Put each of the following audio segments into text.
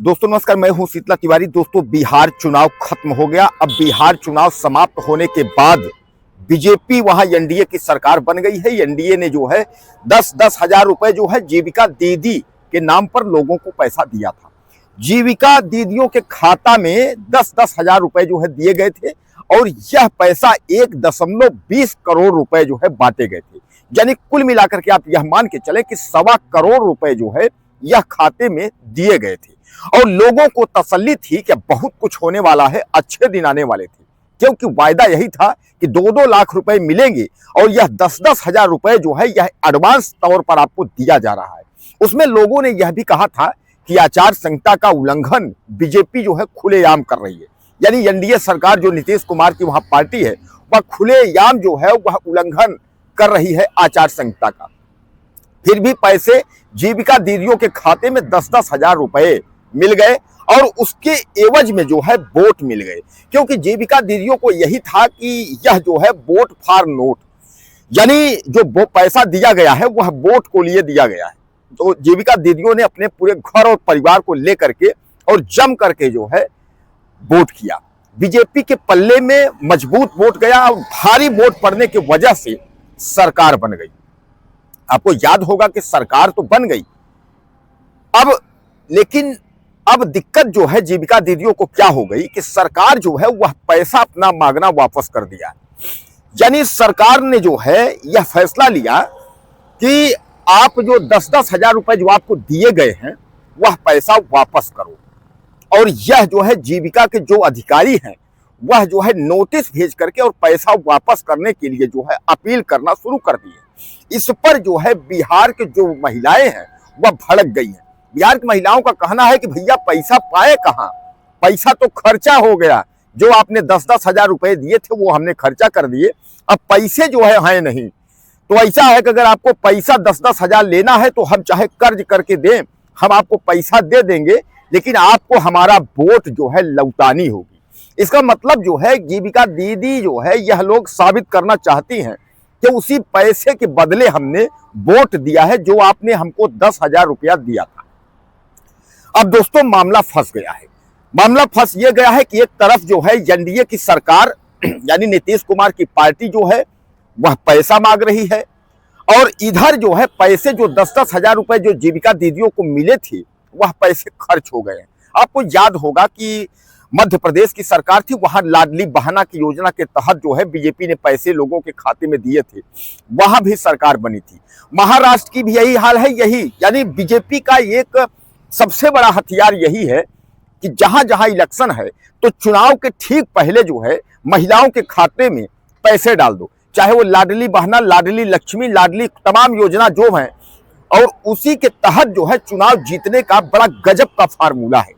दोस्तों नमस्कार, मैं हूं शीतला तिवारी। दोस्तों बिहार चुनाव खत्म हो गया। अब बिहार चुनाव समाप्त होने के बाद बीजेपी वहां एनडीए की सरकार बन गई है। एनडीए ने जो है 10-10 हजार रुपए जो है जीविका दीदी के नाम पर लोगों को पैसा दिया था। जीविका दीदियों के खाता में 10-10 हजार रुपए जो है दिए गए थे और यह पैसा 1.20 करोड़ रुपए जो है बांटे गए थे। यानी कुल मिलाकर के आप यह मान के चले कि 1.25 करोड़ रुपए जो है यह खाते में दिए गए थे और लोगों को तसल्ली थी कि बहुत कुछ होने वाला है, अच्छे दिन आने वाले थे, क्योंकि वायदा यही था कि 2-2 लाख रुपए मिलेंगे और यह 10-10 हजार रुपए जो है यह एडवांस तौर पर आपको दिया जा रहा है। उसमें लोगों ने यह भी कहा था कि आचार संहिता का उल्लंघन बीजेपी जो है खुलेआम कर रही है। यानी एनडीए सरकार जो नीतीश कुमार की वहां पार्टी है वह खुलेआम जो है वह उल्लंघन कर रही है आचार संहिता का। फिर भी पैसे जीविका दीदियों के खाते में 10-10 हजार रुपए मिल गए और उसके एवज में जो है वोट मिल गए, क्योंकि जीविका दीदियों को यही था कि यह जो है वोट फॉर नोट, यानी जो पैसा दिया गया है वह वोट को लिए दिया गया है। तो जीविका दीदियों ने अपने पूरे घर और परिवार को लेकर के और जम करके जो है वोट किया। बीजेपी के पल्ले में मजबूत वोट गया और भारी वोट पड़ने की वजह से सरकार बन गई। आपको याद होगा कि सरकार तो बन गई लेकिन अब दिक्कत जो है जीविका दीदियों को क्या हो गई कि सरकार जो है वह पैसा अपना मांगना वापस कर दिया। यानी सरकार ने जो है यह फैसला लिया कि आप जो 10-10 हजार रुपए जो आपको दिए गए हैं वह पैसा वापस करो। और यह जो है जीविका के जो अधिकारी हैं वह जो है नोटिस भेज करके और पैसा वापस करने के लिए जो है अपील करना शुरू कर दिए। इस पर जो है बिहार के जो महिलाएं हैं वह भड़क गई हैं। बिहार की महिलाओं का कहना है कि भैया पैसा पाए कहां, पैसा तो खर्चा हो गया। जो आपने 10-10 हजार रुपए दिए थे वो हमने खर्चा कर दिए, अब पैसे जो है नहीं। तो ऐसा है कि अगर आपको पैसा 10-10 हजार लेना है तो हम चाहे कर्ज करके दें, हम आपको पैसा दे देंगे, लेकिन आपको हमारा वोट जो है लौटानी होगी। इसका मतलब जो है जीविका दीदी जो है यह लोग साबित करना चाहती हैं कि उसी पैसे के बदले हमने वोट दिया है जो आपने हमको 10 हजार रुपया दिया था। अब दोस्तों मामला फंस गया है। मामला फंस ये गया है कि एक तरफ जो है एनडीए की सरकार यानी नीतीश कुमार की पार्टी जो है वह पैसा मांग रही है और इधर जो है पैसे जो 10-10 हजार रुपए जो जीविका दीदियों को मिले थे वह पैसे खर्च हो गए। आपको याद होगा कि मध्य प्रदेश की सरकार थी, वहां लाडली बहना की योजना के तहत जो है बीजेपी ने पैसे लोगों के खाते में दिए थे, वहां भी सरकार बनी थी। महाराष्ट्र की भी यही हाल है। यही यानी बीजेपी का एक सबसे बड़ा हथियार यही है कि जहां जहां इलेक्शन है तो चुनाव के ठीक पहले जो है महिलाओं के खाते में पैसे डाल दो, चाहे वो लाडली बहना, लाडली लक्ष्मी, लाडली तमाम योजना जो है, और उसी के तहत जो है चुनाव जीतने का बड़ा गजब का फार्मूला है।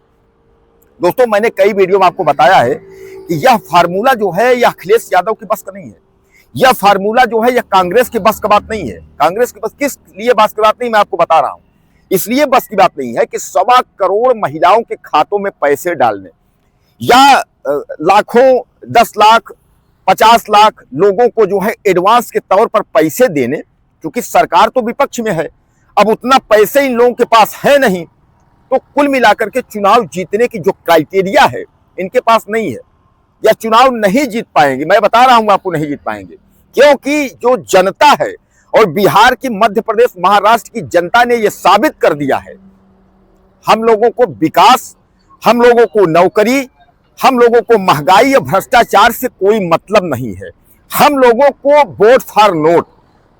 दोस्तों मैंने कई वीडियो में आपको बताया है कि यह फार्मूला जो है यह अखिलेश यादव की बस का नहीं है। यह फार्मूला जो है यह कांग्रेस की बस का बात नहीं है। कांग्रेस की बस किस लिए बस की बात नहीं, मैं आपको बता रहा हूं। इसलिए बस की बात नहीं है कि 1.25 करोड़ महिलाओं के खातों में पैसे डालने या लाखों, 10 लाख, 50 लाख लोगों को जो है एडवांस के तौर पर पैसे देने, क्योंकि सरकार तो विपक्ष में है, अब उतना पैसे इन लोगों के पास है नहीं, तो कुल मिलाकर के चुनाव जीतने की जो क्राइटेरिया है इनके पास नहीं है, या चुनाव नहीं जीत पाएंगे। मैं बता रहा हूं आपको नहीं जीत पाएंगे, क्योंकि जो जनता है और बिहार की, मध्य प्रदेश, महाराष्ट्र की जनता ने यह साबित कर दिया है, हम लोगों को विकास, हम लोगों को नौकरी, हम लोगों को महंगाई या भ्रष्टाचार से कोई मतलब नहीं है। हम लोगों को वोट फॉर नोट,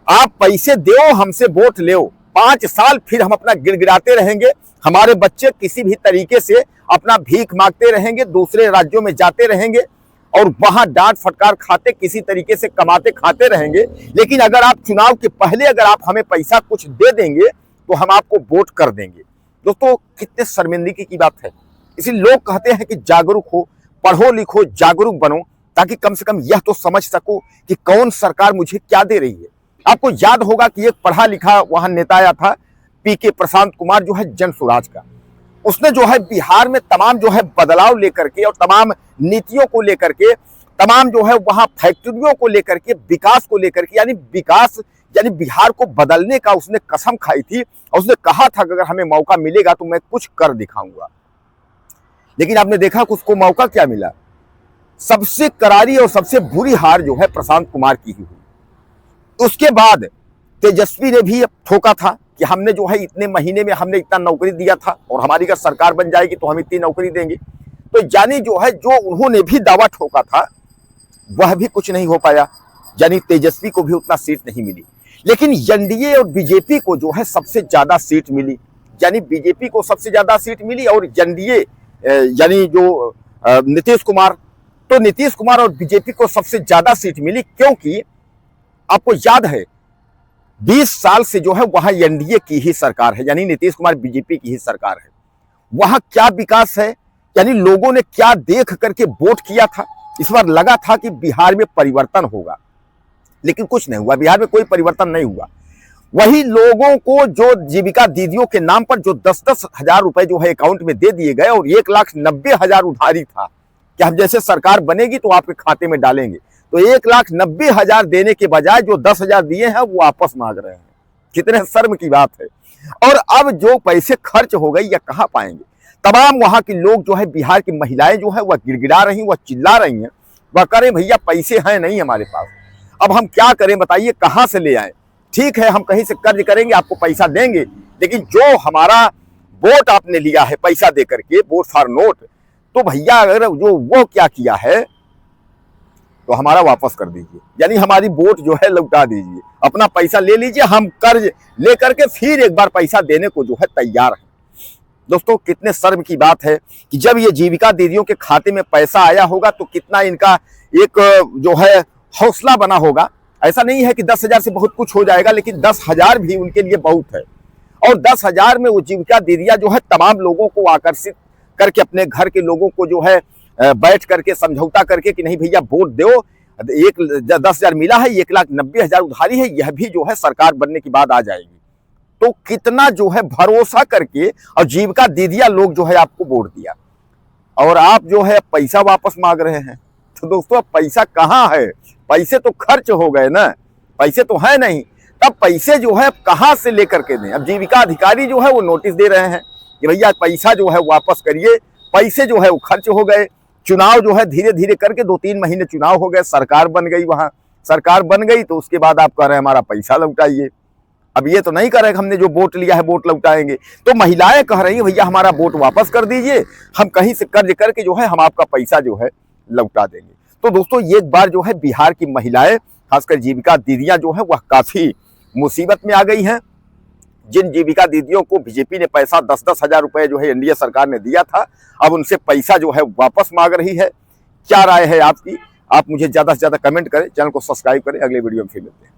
आप पैसे दो हमसे वोट लो, 5 साल फिर हम अपना गिड़गिड़ाते रहेंगे, हमारे बच्चे किसी भी तरीके से अपना भीख मांगते रहेंगे, दूसरे राज्यों में जाते रहेंगे और वहां डांट फटकार खाते, किसी तरीके से कमाते खाते रहेंगे। लेकिन अगर आप चुनाव के पहले अगर आप हमें पैसा कुछ दे देंगे तो हम आपको वोट कर देंगे। दोस्तों कितने शर्मिंदगी की बात है। इसलिए लोग कहते हैं कि जागरूक हो, पढ़ो लिखो, जागरूक बनो, ताकि कम से कम यह तो समझ सको कि कौन सरकार मुझे क्या दे रही है। आपको याद होगा कि एक पढ़ा लिखा वहां नेता आया था, पीके प्रशांत कुमार जो है जन स्वराज का। उसने जो है बिहार में तमाम जो है बदलाव लेकर के और तमाम नीतियों को लेकर के, तमाम जो है वहां फैक्ट्रियों को लेकर के, विकास को लेकर के, यानी विकास यानी बिहार को बदलने का उसने कसम खाई थी और उसने कहा था कि अगर हमें मौका मिलेगा तो मैं कुछ कर दिखाऊंगा। लेकिन आपने देखा कि उसको मौका क्या मिला। सबसे करारी और सबसे बुरी हार जो है प्रशांत कुमार की ही हुई। उसके बाद तेजस्वी ने भी ठोका था कि हमने जो है इतने महीने में हमने इतना नौकरी दिया था और हमारी अगर सरकार बन जाएगी तो हम इतनी नौकरी देंगे। तो यानी जो है जो उन्होंने भी दावा ठोका था वह भी कुछ नहीं हो पाया, यानी तेजस्वी को भी उतना सीट नहीं मिली। लेकिन एनडीए और बीजेपी को जो है सबसे ज्यादा सीट मिली, यानी बीजेपी को सबसे ज्यादा सीट मिली और एनडीए यानी जो नीतीश कुमार, तो नीतीश कुमार और बीजेपी को सबसे ज्यादा सीट मिली। क्योंकि आपको याद है 20 साल से जो है वहां एनडीए की ही सरकार है, यानी नीतीश कुमार बीजेपी की ही सरकार है। वहां क्या विकास है, यानी लोगों ने क्या देख करके वोट किया था। इस बार लगा था कि बिहार में परिवर्तन होगा, लेकिन कुछ नहीं हुआ, बिहार में कोई परिवर्तन नहीं हुआ। वही लोगों को जो जीविका दीदियों के नाम पर जो 10-10 हजार रुपए जो है अकाउंट में दे दिए गए और 1,90,000 उधारी था कि हम जैसे सरकार बनेगी तो आपके खाते में डालेंगे, तो 1,90,000 देने के बजाय जो 10,000 दिए हैं वो वापस मांग रहे हैं। कितने शर्म की बात है। और अब जो पैसे खर्च हो गई या कहां पाएंगे। तमाम वहां के लोग जो है, बिहार की महिलाएं जो है वह गिड़गिड़ा रही, वह चिल्ला रही हैं, वह करें भैया पैसे हैं नहीं हमारे पास, अब हम क्या करें बताइए, कहां से ले आए। ठीक है हम कहीं से कर्ज करेंगे, आपको पैसा देंगे, लेकिन जो हमारा वोट आपने लिया है पैसा दे करके, वोट फॉर नोट, तो भैया अगर जो वो क्या किया है तो हमारा वापस कर दीजिए, यानी हमारी वोट जो है लौटा दीजिए, अपना पैसा ले लीजिए, हम कर्ज ले करके फिर एक बार पैसा देने को जो है तैयार है। दोस्तों कितने शर्म की बात है कि जब ये जीविका दीदियों के खाते में पैसा आया होगा तो कितना इनका एक जो है हौसला बना होगा। ऐसा नहीं है कि 10,000 से बहुत कुछ हो जाएगा, लेकिन 10,000 भी उनके लिए बहुत है। और 10,000 में वो जीविका दीदियां जो है तमाम लोगों को आकर्षित करके, अपने घर के लोगों को जो है बैठ करके समझौता करके कि नहीं भैया वोट दो, 10,000 मिला है, 1,90,000 उधारी है, यह भी जो है सरकार बनने के बाद आ जाएगी। तो कितना जो है भरोसा करके और जीविका दीदियां लोग जो है आपको वोट दिया, और आप जो है पैसा वापस मांग रहे हैं। तो दोस्तों पैसा कहाँ है, पैसे तो खर्च हो गए ना, पैसे तो है नहीं, तब पैसे जो है कहां से लेकर के दें। अब जीविका अधिकारी जो है वो नोटिस दे रहे हैं कि भैया पैसा जो है वापस करिए, पैसे जो है वो खर्च हो गए। चुनाव जो है धीरे धीरे करके 2-3 महीने चुनाव हो गए, सरकार बन गई, वहां सरकार बन गई तो उसके बाद आप कह रहे हैं हमारा पैसा लौटाइए। अब ये तो नहीं कह रहे कि हमने जो वोट लिया है वोट लौटाएंगे, तो महिलाएं कह रही है भैया हमारा वोट वापस कर दीजिए, हम कहीं से कर्ज करके जो है हम आपका पैसा जो है लौटा देंगे। तो दोस्तों एक बार जो है बिहार की महिलाएं, खासकर जीविका दीदियां जो है वह काफी मुसीबत में आ गई हैं। जिन जीविका दीदियों को बीजेपी ने पैसा 10-10 हजार रुपए जो है एनडीए सरकार ने दिया था, अब उनसे पैसा जो है वापस मांग रही है। क्या राय है आपकी? आप मुझे ज्यादा से ज्यादा कमेंट करें, चैनल को सब्सक्राइब करें। अगले वीडियो में फिर मिलते हैं।